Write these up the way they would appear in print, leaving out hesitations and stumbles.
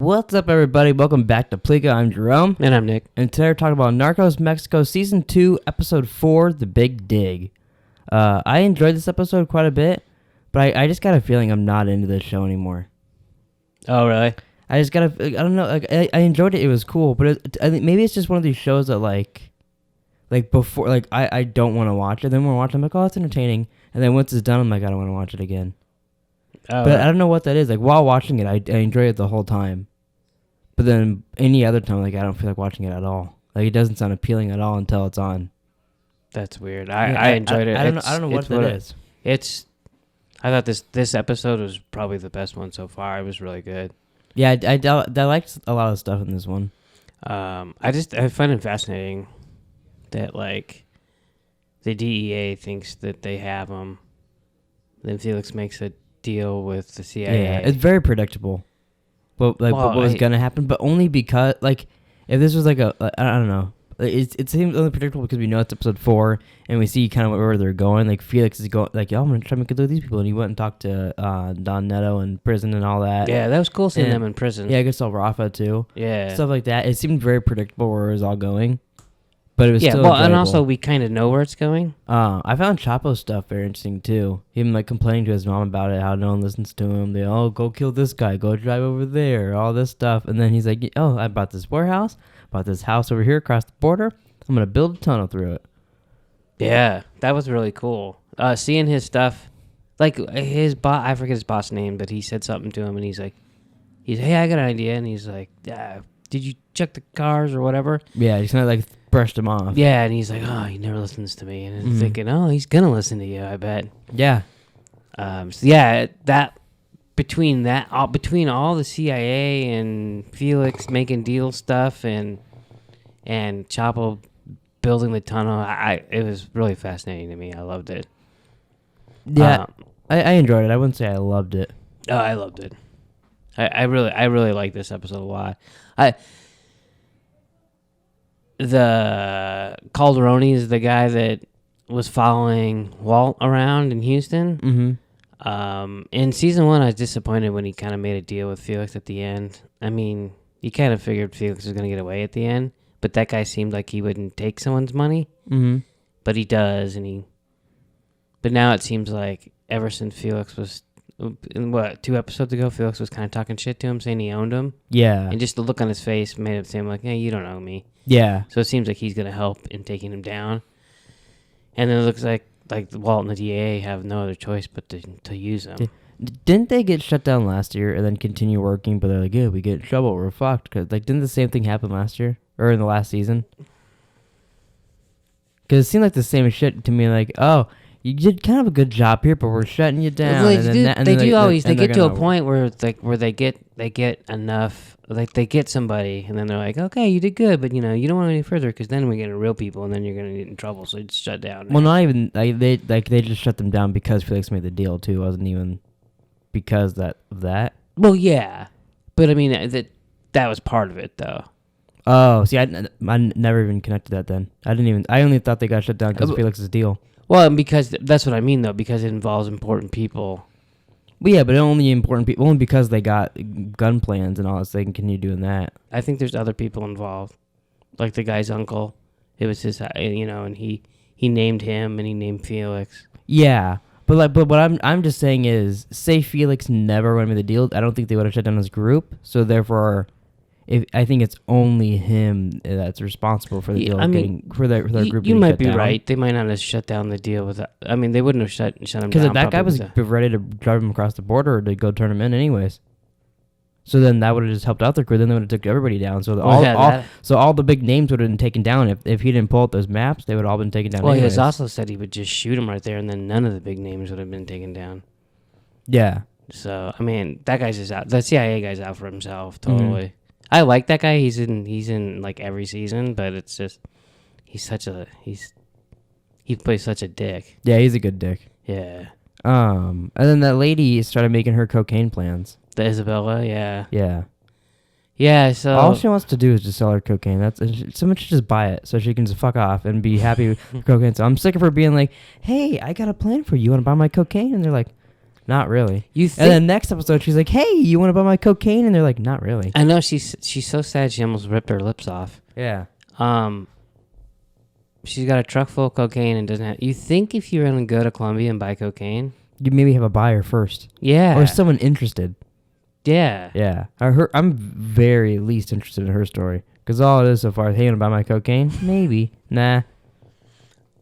What's up, everybody? Welcome back to Pleeka. I'm Jerome. And I'm Nick. And today we're talking about Narcos Mexico Season 2, Episode 4, The Big Dig. I enjoyed this episode quite a bit, but I just got a feeling I'm not into this show anymore. Oh, really? I don't know, I enjoyed it. It was cool, but I think maybe it's just one of these shows that, like before, I don't want to watch it. Then when I watch it, I'm like, oh, it's entertaining. And then once it's done, I'm like, I don't want to watch it again. Oh, But I don't know what that is. Like, while watching it, I enjoy it the whole time. But then any other time, like, I don't feel like watching it at all. Like, it doesn't sound appealing at all until it's on. That's weird. I enjoyed it. I don't know what that is. I thought this episode was probably the best one so far. It was really good. Yeah, I liked a lot of stuff in this one. I find it fascinating that, like, the DEA thinks that they have them. Then Felix makes a deal with the CIA. Yeah, it's very predictable. What was gonna happen, but only because, like, if this was like I don't know, it seems only predictable because we know it's episode 4 and we see kind of where they're going. Like, Felix is going, like, yo, I'm gonna try to make a deal with these people, and he went and talked to Don Neto in prison and all that. Yeah, that was cool seeing them in prison. Yeah, I guess Rafa too. Yeah, stuff like that. It seemed very predictable where it was all going, but it was still well, enjoyable. and also we kind of know where it's going. I found Chapo's stuff very interesting too. Him, like, complaining to his mom about it, how no one listens to him. They go kill this guy, go drive over there, all this stuff. And then he's like, oh, I bought this warehouse, bought this house over here across the border. I'm gonna build a tunnel through it. Yeah, that was really cool. Seeing his stuff, like his boss, I forget his boss name, but he said something to him, and he's like, hey, I got an idea, and he's like, did you check the cars or whatever? Yeah, he's kind of like brushed him off. Yeah, and he's like, oh, he never listens to me, and I'm thinking, oh, he's gonna listen to you, I bet. Yeah. So yeah, that between all the CIA and Felix making deal stuff and Chapo building the tunnel, it was really fascinating to me. I loved it. Yeah, I enjoyed it. I wouldn't say I loved it. Oh, I loved it. I really liked this episode a lot. The Calderoni is the guy that was following Walt around in Houston. Mm-hmm. In season 1, I was disappointed when he kind of made a deal with Felix at the end. I mean, you kind of figured Felix was going to get away at the end, but that guy seemed like he wouldn't take someone's money. Mm-hmm. But he does, but now it seems like ever since Felix was, 2 episodes ago, Felix was kind of talking shit to him, saying he owned him. Yeah. And just the look on his face made him seem like, hey, you don't owe me. Yeah. So it seems like he's going to help in taking him down. And then it looks like Walt and the DA have no other choice but to use him. Didn't they get shut down last year and then continue working, but they're like, yeah, we get in trouble, we're fucked? Cause, like, didn't the same thing happen last year? Or in the last season? Because it seemed like the same shit to me, like, oh, you did kind of a good job here, but we're shutting you down. Well, they get to a point where it's like where they get enough, like they get somebody, and then they're like, okay, you did good, but you don't want any further because then we get real people, and then you're gonna get in trouble, so it's shut down. Well, not even they just shut them down because Felix made the deal too. It wasn't even because of that. Well, yeah, but I mean that was part of it though. Oh, see, I never even connected that then. I only thought they got shut down because of Felix's deal. Well, because that's what I mean, though, because it involves important people. Well, yeah, but only important people, only because they got gun plans and all that, so they can continue doing that. I think there's other people involved, like the guy's uncle. It was his, and he named him and he named Felix. Yeah, but what I'm just saying is, say Felix never went with the deal, I don't think they would have shut down his group. So therefore, I think it's only him that's responsible for the deal. For their group. You might be right. They might not have shut down the deal with that. I mean, they wouldn't have shut him down. Because that guy was ready to drive him across the border to go turn him in anyways. So then that would have just helped out the crew. Then they would have took everybody down. So all the big names would have been taken down. If he didn't pull out those maps, they would have all been taken down. Well, anyways. he also said he would just shoot him right there, and then none of the big names would have been taken down. Yeah. So I mean, that guy's just out. The CIA guy's out for himself. Totally. Mm-hmm. I like that guy. He's in like every season, but it's just he plays such a dick. Yeah, he's a good dick. Yeah. And then that lady started making her cocaine plans. The Isabella, yeah. Yeah. Yeah, so all she wants to do is just sell her cocaine. Someone should just buy it so she can just fuck off and be happy with cocaine. So I'm sick of her being like, "Hey, I got a plan for you. Want to buy my cocaine?" And they're like, Not really. And then next episode, she's like, "Hey, you want to buy my cocaine?" And they're like, "Not really." I know she's so sad. She almost ripped her lips off. Yeah. She's got a truck full of cocaine and doesn't have. You think if you're gonna go to Colombia and buy cocaine, you maybe have a buyer first. Yeah. Or someone interested. Yeah. Yeah. I'm very least interested in her story because all it is so far is, "Hey, you want to buy my cocaine?" Maybe. Nah.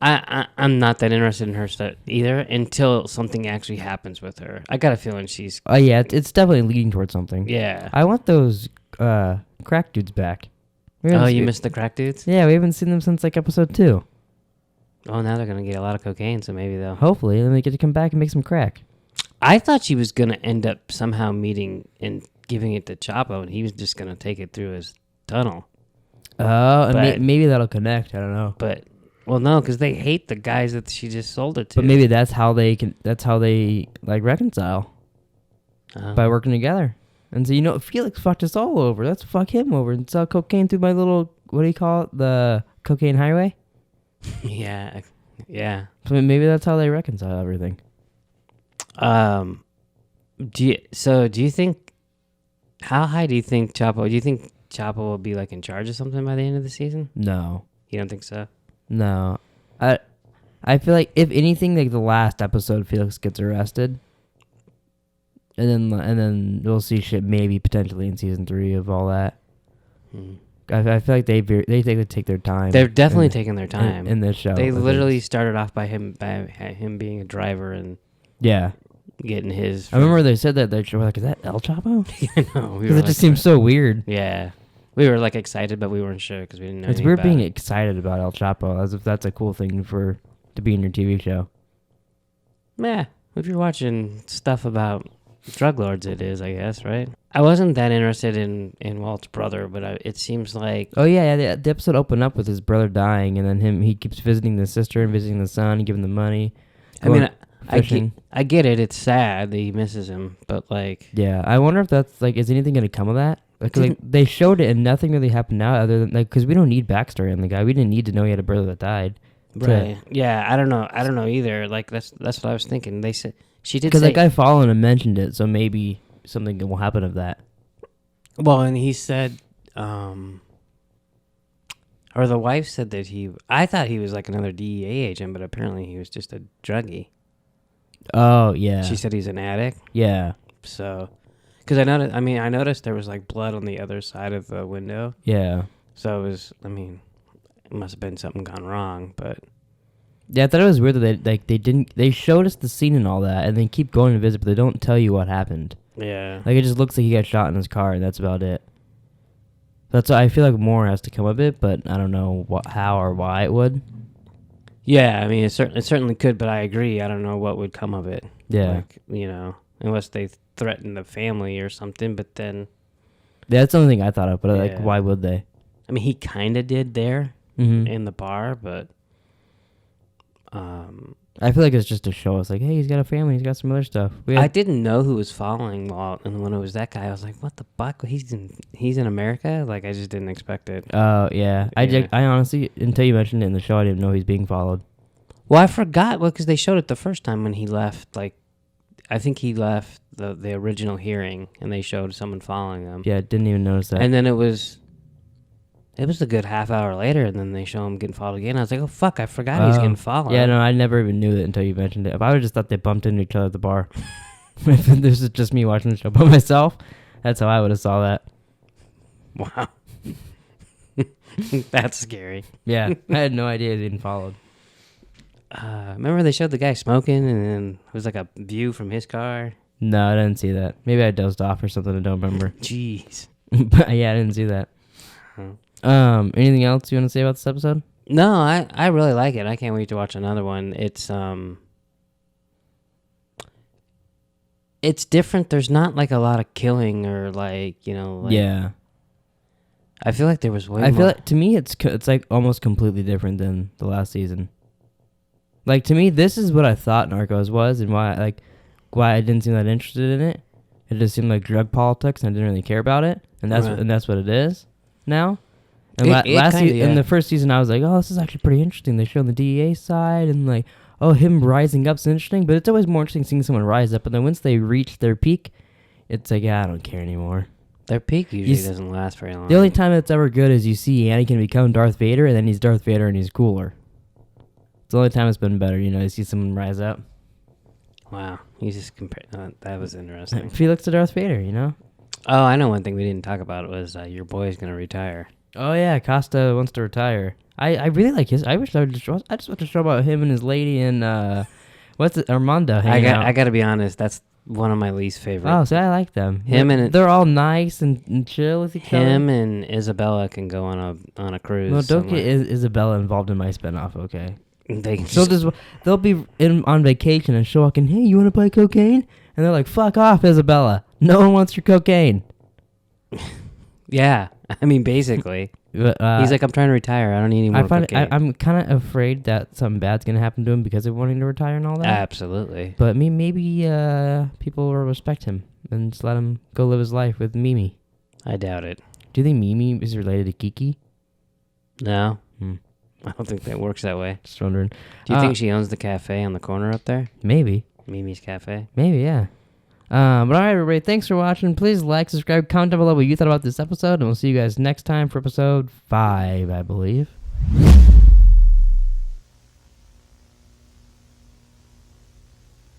I'm not that interested in her stuff either until something actually happens with her. I got a feeling she's... Oh, yeah, it's definitely leading towards something. Yeah. I want those crack dudes back. Oh, you missed the crack dudes? Yeah, we haven't seen them since, like, episode 2. Oh, now they're going to get a lot of cocaine, so maybe they'll... Hopefully, then they get to come back and make some crack. I thought she was going to end up somehow meeting and giving it to Chapo, and he was just going to take it through his tunnel. Oh, and maybe that'll connect. I don't know. But... Well, no, because they hate the guys that she just sold it to. But maybe that's how they like reconcile by working together. And so Felix fucked us all over. Let's fuck him over and sell cocaine through my little, what do you call it, the cocaine highway? Yeah. So maybe that's how they reconcile everything. Do you think? How high do you think Chapo? Do you think Chapo will be like in charge of something by the end of the season? No. You don't think so? No, I feel like if anything, like the last episode, Felix gets arrested, and then we'll see shit maybe potentially in season 3 of all that. I feel like they take their time. They're definitely taking their time in this show. They literally started off by him being a driver and getting his. I remember they said that they were like, "Is that El Chapo?" I know, because it just seems so weird. Yeah. We were like excited, but we weren't sure because we didn't know. It's weird being excited about El Chapo, as if that's a cool thing to be in your TV show. Yeah, if you're watching stuff about drug lords, it is, I guess, right? I wasn't that interested in Walt's brother, but it seems like... Oh, yeah, the episode opened up with his brother dying, and then he keeps visiting the sister and visiting the son and giving them money. I mean, I get it. It's sad that he misses him, but like... Yeah, I wonder if that's, like, is anything going to come of that? Like they showed it and nothing really happened now other than like because we don't need backstory on the guy. We didn't need to know he had a brother that died. Right. Yeah. I don't know either. Like that's what I was thinking. They said she did because that guy followed and mentioned it, so maybe something will happen of that. Well, and he said, or the wife said that I thought he was like another DEA agent, but apparently he was just a druggie. Oh yeah. She said he's an addict. Yeah. So. Because I noticed there was like blood on the other side of the window. Yeah. So it must have been something gone wrong, but. Yeah, I thought it was weird that they showed us the scene and all that, and they keep going to visit, but they don't tell you what happened. Yeah. Like it just looks like he got shot in his car, and that's about it. That's why I feel like more has to come of it, but I don't know how or why it would. Yeah, I mean, it certainly could, but I agree. I don't know what would come of it. Yeah. Like, unless they threaten the family or something, but then... Yeah, that's the only thing I thought of, but like, why would they? I mean, he kind of did there in the bar, but... I feel like it's just to show us, like, hey, he's got a family, he's got some other stuff. I didn't know who was following Walt, and when it was that guy, I was like, what the fuck? He's in America? Like, I just didn't expect it. Oh, yeah. I honestly, until you mentioned it in the show, I didn't know he's being followed. Well, I forgot, because they showed it the first time when he left, like, I think he left the original hearing, and they showed someone following them. Yeah, didn't even notice that. And then it was a good half hour later, and then they show him getting followed again. I was like, oh, fuck, I forgot he's getting followed. Yeah, no, I never even knew it until you mentioned it. If I would have just thought they bumped into each other at the bar. If this is just me watching the show by myself, that's how I would have saw that. Wow. That's scary. Yeah, I had no idea he was getting followed. Remember they showed the guy smoking, and then it was like a view from his car? No, I didn't see that. Maybe I dozed off or something. I don't remember. Jeez. But yeah, I didn't see that. Anything else you want to say about this episode? No, I really like it. I can't wait to watch another one. It's different. There's not like a lot of killing or like, yeah. I feel like there was way more. I feel like to me it's like almost completely different than the last season. Like to me, this is what I thought Narcos was, and why I didn't seem that interested in it. It just seemed like drug politics, and I didn't really care about it, and that's what it is now. And in the first season, I was like, oh, this is actually pretty interesting. They show the DEA side, and like, him rising up's interesting, but it's always more interesting seeing someone rise up. And then once they reach their peak, it's like, I don't care anymore. Their peak usually doesn't last very long. The only time it's ever good is you see Anakin become Darth Vader, and then he's Darth Vader and he's cooler. It's the only time it's been better, you see someone rise up. Wow, you just compared. That was interesting. Felix to Darth Vader, Oh, I know one thing we didn't talk about was your boy's gonna retire. Oh yeah, Costa wants to retire. I really like his. I just watched a show about him and his lady and Armando. I gotta be honest, that's one of my least favorite. Oh, so I like them. They're all nice and chill with each other. Him and Isabella can go on a cruise. Well, don't get Isabella involved in my spinoff, okay? They can they'll be on vacation and show up and, hey, you want to buy cocaine? And they're like, fuck off, Isabella. No one wants your cocaine. Yeah, I mean, basically. But, he's like, I'm trying to retire. I don't need any more cocaine. I'm kind of afraid that something bad's going to happen to him because of wanting to retire and all that. Absolutely. But maybe people will respect him and just let him go live his life with Mimi. I doubt it. Do you think Mimi is related to Kiki? No. I don't think that works that way. Just wondering. Do you think she owns the cafe on the corner up there? Maybe. Mimi's Cafe? Maybe, yeah. But all right, everybody, thanks for watching. Please like, subscribe, comment down below what you thought about this episode, and we'll see you guys next time for episode 5, I believe.